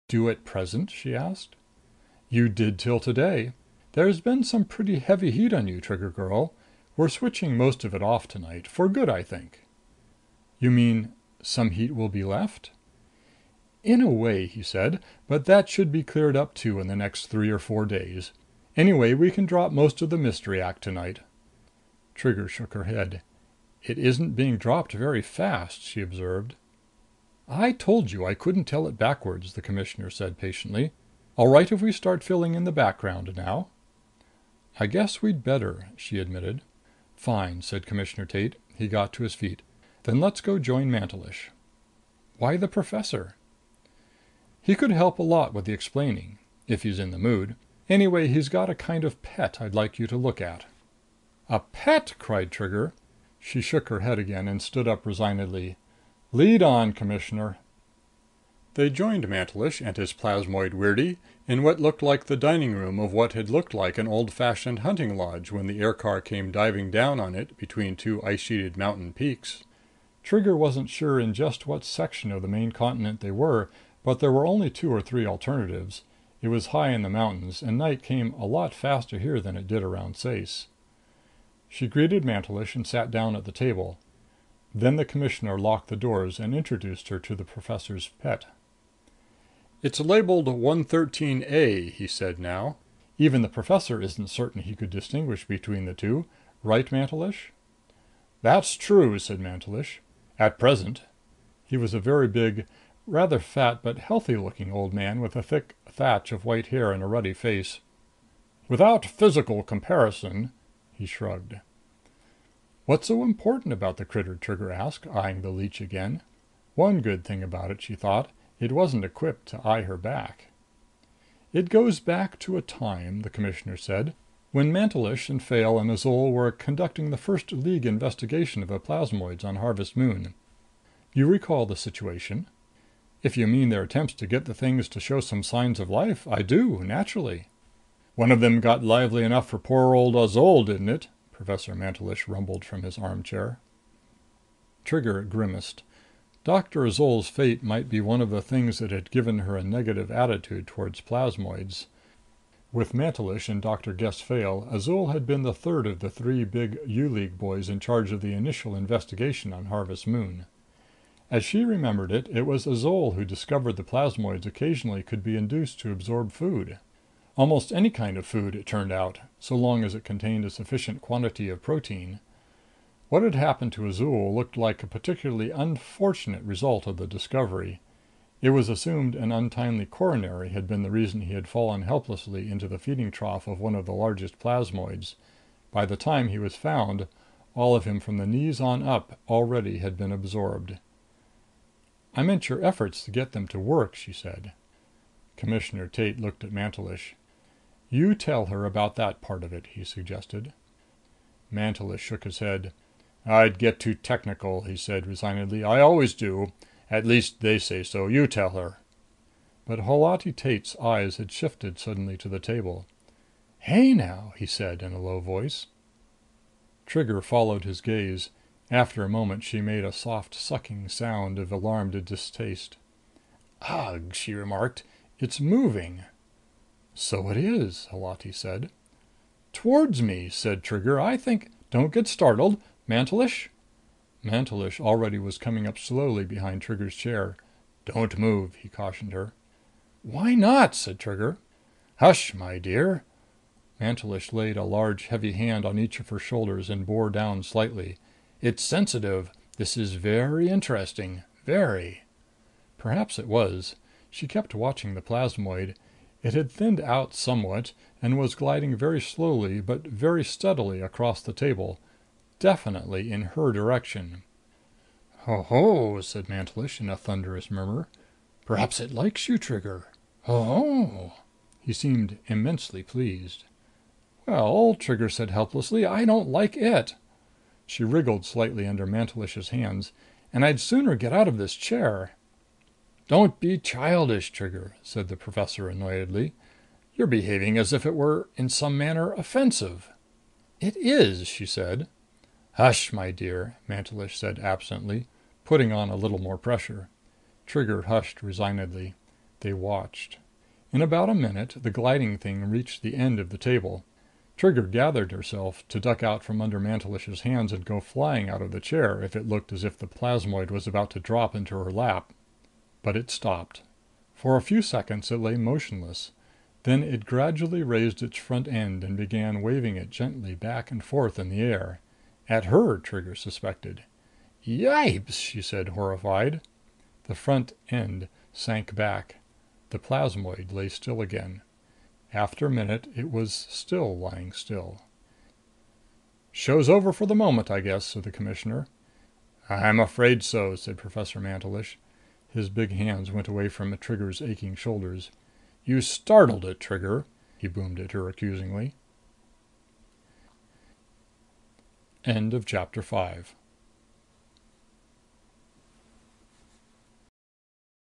Do at present? She asked. You did till today. There's been some pretty heavy heat on you, Trigger girl. We're switching most of it off tonight. For good, I think. You mean some heat will be left? In a way, he said, but that should be cleared up too in the next 3 or 4 days. Anyway, we can drop most of the mystery act tonight. Trigger shook her head. It isn't being dropped very fast, she observed. I told you I couldn't tell it backwards, the Commissioner said patiently. All right if we start filling in the background now? I guess we'd better, she admitted. Fine, said Commissioner Tate. He got to his feet. Then let's go join Mantelish. Why the professor? He could help a lot with the explaining, if he's in the mood. Anyway, he's got a kind of pet I'd like you to look at. A pet? Cried Trigger. She shook her head again and stood up resignedly. Lead on, Commissioner. They joined Mantelish and his plasmoid weirdie in what looked like the dining room of what had looked like an old-fashioned hunting lodge when the aircar came diving down on it between 2 ice-sheeted mountain peaks. Trigger wasn't sure in just what section of the main continent they were, but there were only 2 or 3 alternatives. It was high in the mountains, and night came a lot faster here than it did around Ceyce. She greeted Mantelish and sat down at the table. Then the Commissioner locked the doors and introduced her to the professor's pet. It's labeled 113A, he said now. Even the professor isn't certain he could distinguish between the two. Right, Mantelish? That's true, said Mantelish. At present. He was a very big, rather fat but healthy-looking old man with a thick thatch of white hair and a ruddy face. Without physical comparison, he shrugged. What's so important about the critter? Trigger asked, eyeing the leech again. One good thing about it, she thought. It wasn't equipped to eye her back. It goes back to a time, the Commissioner said, when Mantelish and Fayle and Azul were conducting the first League investigation of the plasmoids on Harvest Moon. You recall the situation? If you mean their attempts to get the things to show some signs of life, I do, naturally. One of them got lively enough for poor old Azul, didn't it? Professor Mantelish rumbled from his armchair. Trigger grimaced. Dr. Azul's fate might be one of the things that had given her a negative attitude towards plasmoids. With Mantelish and Dr. Gess Fayle, Azul had been the third of the 3 big U-League boys in charge of the initial investigation on Harvest Moon. As she remembered it, it was Azul who discovered the plasmoids occasionally could be induced to absorb food. Almost any kind of food, it turned out, so long as it contained a sufficient quantity of protein. What had happened to Azul looked like a particularly unfortunate result of the discovery. It was assumed an untimely coronary had been the reason he had fallen helplessly into the feeding trough of one of the largest plasmoids. By the time he was found, all of him from the knees on up already had been absorbed. I meant your efforts to get them to work, she said. Commissioner Tate looked at Mantelish. You tell her about that part of it, he suggested. Mantelish shook his head. I'd get too technical, he said resignedly. I always do. At least they say so. You tell her. But Holati Tate's eyes had shifted suddenly to the table. Hey now, he said in a low voice. Trigger followed his gaze. After a moment, she made a soft sucking sound of alarmed distaste. Ugh, she remarked. It's moving. So it is, Holati said. Towards me, said Trigger. I think... Don't get startled. Mantelish? Mantelish already was coming up slowly behind Trigger's chair. Don't move, he cautioned her. Why not? Said Trigger. Hush, my dear. Mantelish laid a large, heavy hand on each of her shoulders and bore down slightly. It's sensitive. This is very interesting. Very. Perhaps it was. She kept watching the plasmoid. It had thinned out somewhat and was gliding very slowly but very steadily across the table. Definitely in her direction. Ho ho, said Mantelish in a thunderous murmur. Perhaps it likes you, Trigger. Ho ho. He seemed immensely pleased. Well, Trigger said helplessly, I don't like it. She wriggled slightly under Mantelish's hands. And I'd sooner get out of this chair. Don't be childish, Trigger, said the professor annoyedly. You're behaving as if it were in some manner offensive. It is, she said. Hush, my dear, Mantelish said absently, putting on a little more pressure. Trigger hushed resignedly. They watched. In about a minute, the gliding thing reached the end of the table. Trigger gathered herself to duck out from under Mantelish's hands and go flying out of the chair if it looked as if the plasmoid was about to drop into her lap. But it stopped. For a few seconds it lay motionless. Then it gradually raised its front end and began waving it gently back and forth in the air. At her, Trigger suspected. "Yipes!" she said, horrified. The front end sank back. The plasmoid lay still again. After a minute, it was still lying still. "Show's over for the moment, I guess," said the Commissioner. "I'm afraid so," said Professor Mantelish. His big hands went away from Trigger's aching shoulders. "You startled it, Trigger," he boomed at her accusingly. End of chapter 5.